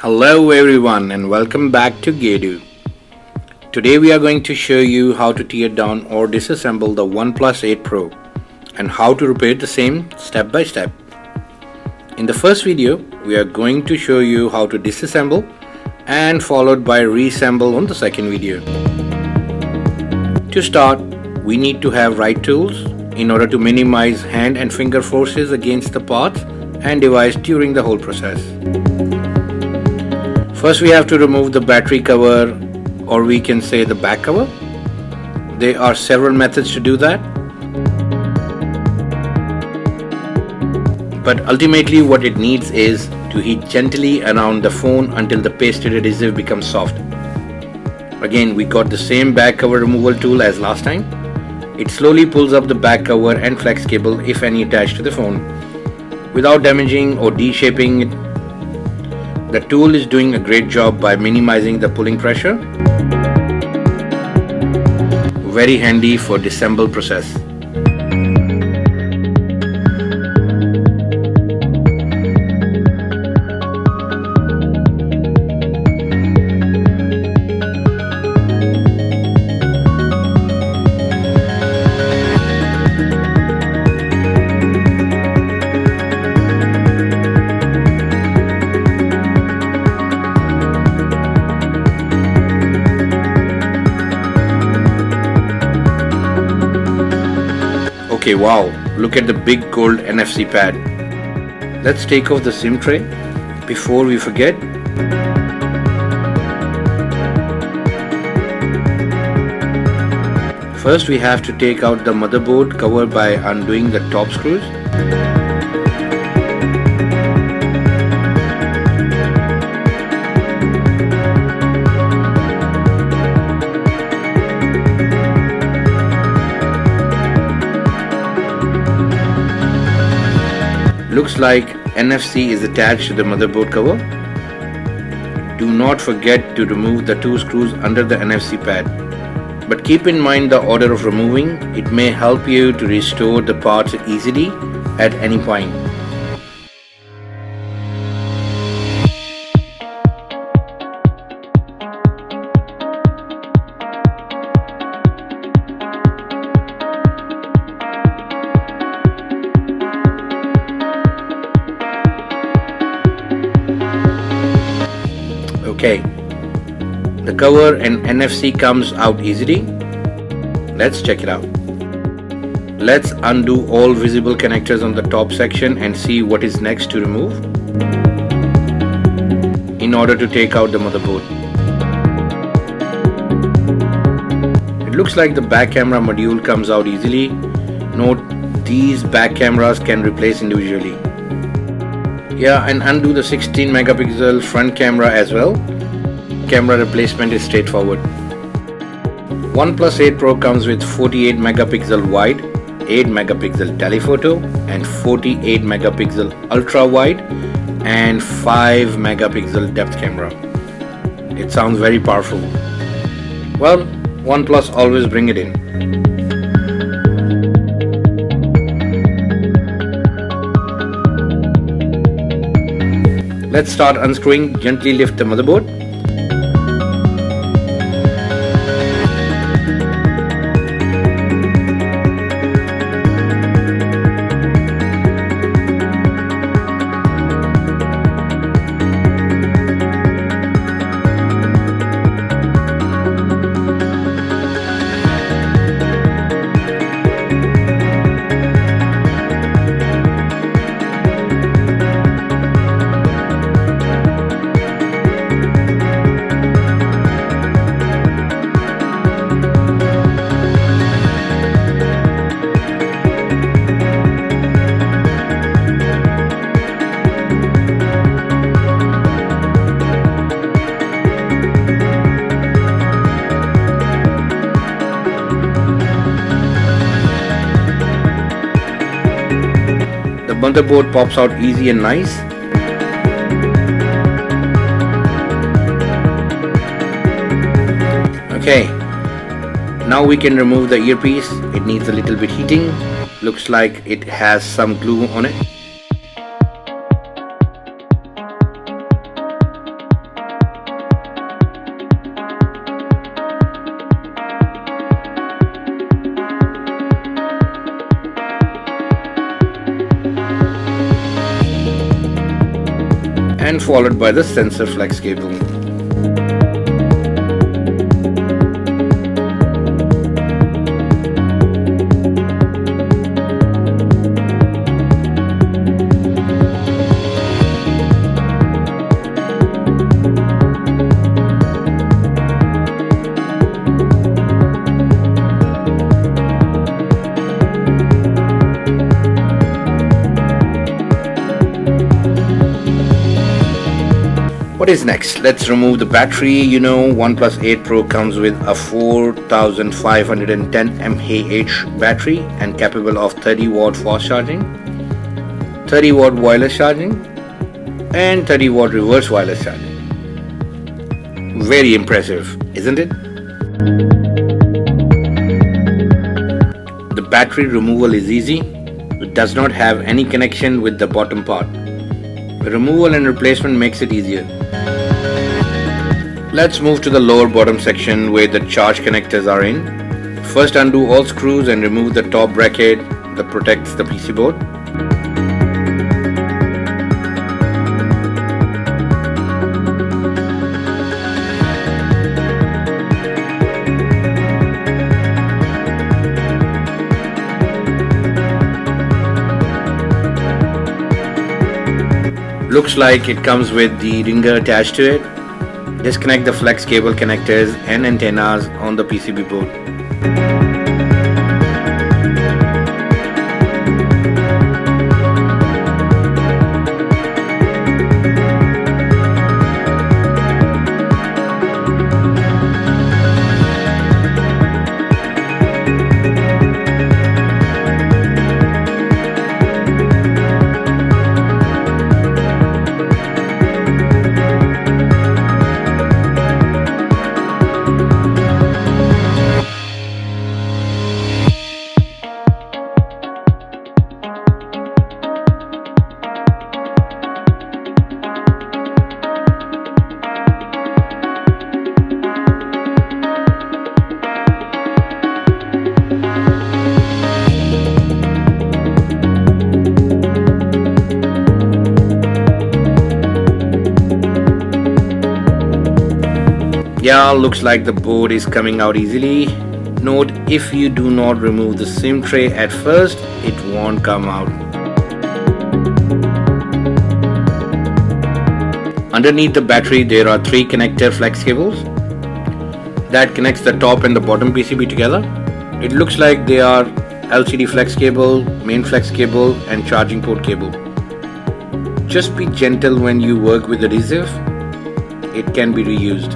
Hello everyone and welcome back to Geardo. Today we are going to show you how to tear down or disassemble the Oneplus 8 Pro and how to repair the same step by step. In the first video we are going to show you how to disassemble and followed by reassemble on the second video. To start, we need to have right tools in order to minimize hand and finger forces against the parts and device during the whole process. First we have to remove the battery cover, or we can say the back cover. There are several methods to do that, but ultimately what it needs is to heat gently around the phone until the pasted adhesive becomes soft. Again, we got the same back cover removal tool as last time. It slowly pulls up the back cover and flex cable, if any, attached to the phone without damaging or de-shaping it. The tool is doing a great job by minimizing the pulling pressure. Very handy for disassemble process. Okay, wow, look at the big gold NFC pad. Let's take off the SIM tray before we forget. First we have to take out the motherboard cover by undoing the top screws. Looks like NFC is attached to the motherboard cover. Do not forget to remove the two screws under the NFC pad. But keep in mind the order of removing. It may help you to restore the parts easily at any point. Okay, the cover and NFC comes out easily. Let's check it out. Let's undo all visible connectors on the top section and see what is next to remove in order to take out the motherboard. It looks like the back camera module comes out easily. Note, these back cameras can replace individually. Yeah, and undo the 16 megapixel front camera as well. Camera replacement is straightforward. Oneplus 8 Pro comes with 48 megapixel wide, 8 megapixel telephoto and 48 megapixel ultra wide and 5 megapixel depth camera. It sounds very powerful. Well, Oneplus always bring it in. Let's start unscrewing. Gently lift the motherboard. Motherboard pops out easy and nice. Okay, now we can remove the earpiece. It needs a little bit heating. Looks like it has some glue on it. and followed by the sensor flex cable. What is next? Let's remove the battery. You know, OnePlus 8 Pro comes with a 4510 mAh battery and capable of 30 watt fast charging, 30 watt wireless charging and 30 watt reverse wireless charging. Very impressive, isn't it? The battery removal is easy. It does not have any connection with the bottom part. The removal and replacement makes it easier. Let's move to the lower bottom section where the charge connectors are in. First, undo all screws and remove the top bracket that protects the PC board. Looks like it comes with the ringer attached to it. Disconnect the flex cable connectors and antennas on the PCB board. Yeah, looks like the board is coming out easily. Note, if you do not remove the SIM tray at first, it won't come out. Underneath the battery, there are 3 connector flex cables that connects the top and the bottom PCB together. It looks like they are LCD flex cable, main flex cable and charging port cable. Just be gentle when you work with adhesive. It can be reused.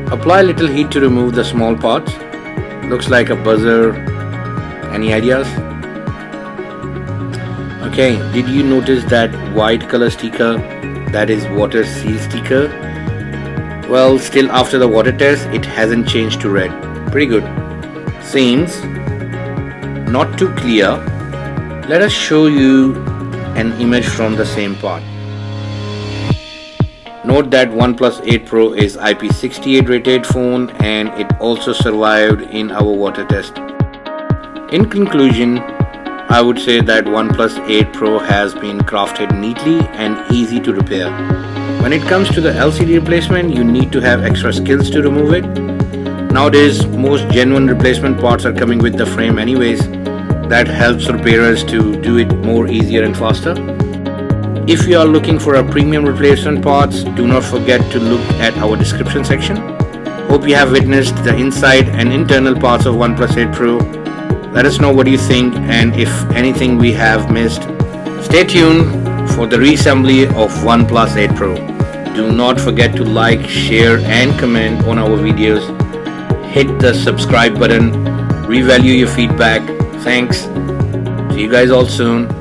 Apply a little heat to remove the small parts. Looks like a buzzer. Any ideas? Okay, did you notice that white color sticker? That is water seal sticker. Well, still after the water test, it hasn't changed to red. Pretty good. Seems not too clear. Let us show you an image from the same part. Note that OnePlus 8 Pro is IP68 rated phone and it also survived in our water test. In conclusion, I would say that OnePlus 8 Pro has been crafted neatly and easy to repair. When it comes to the LCD replacement, you need to have extra skills to remove it. Nowadays, most genuine replacement parts are coming with the frame anyways. that helps repairers to do it more easier and faster. If you are looking for a premium replacement parts, do not forget to look at our description section. Hope you have witnessed the inside and internal parts of OnePlus 8 Pro. Let us know what you think and if anything we have missed. Stay tuned for the reassembly of OnePlus 8 Pro. Do not forget to like, share and comment on our videos. Hit the subscribe button. We value your feedback. Thanks. See you guys all soon.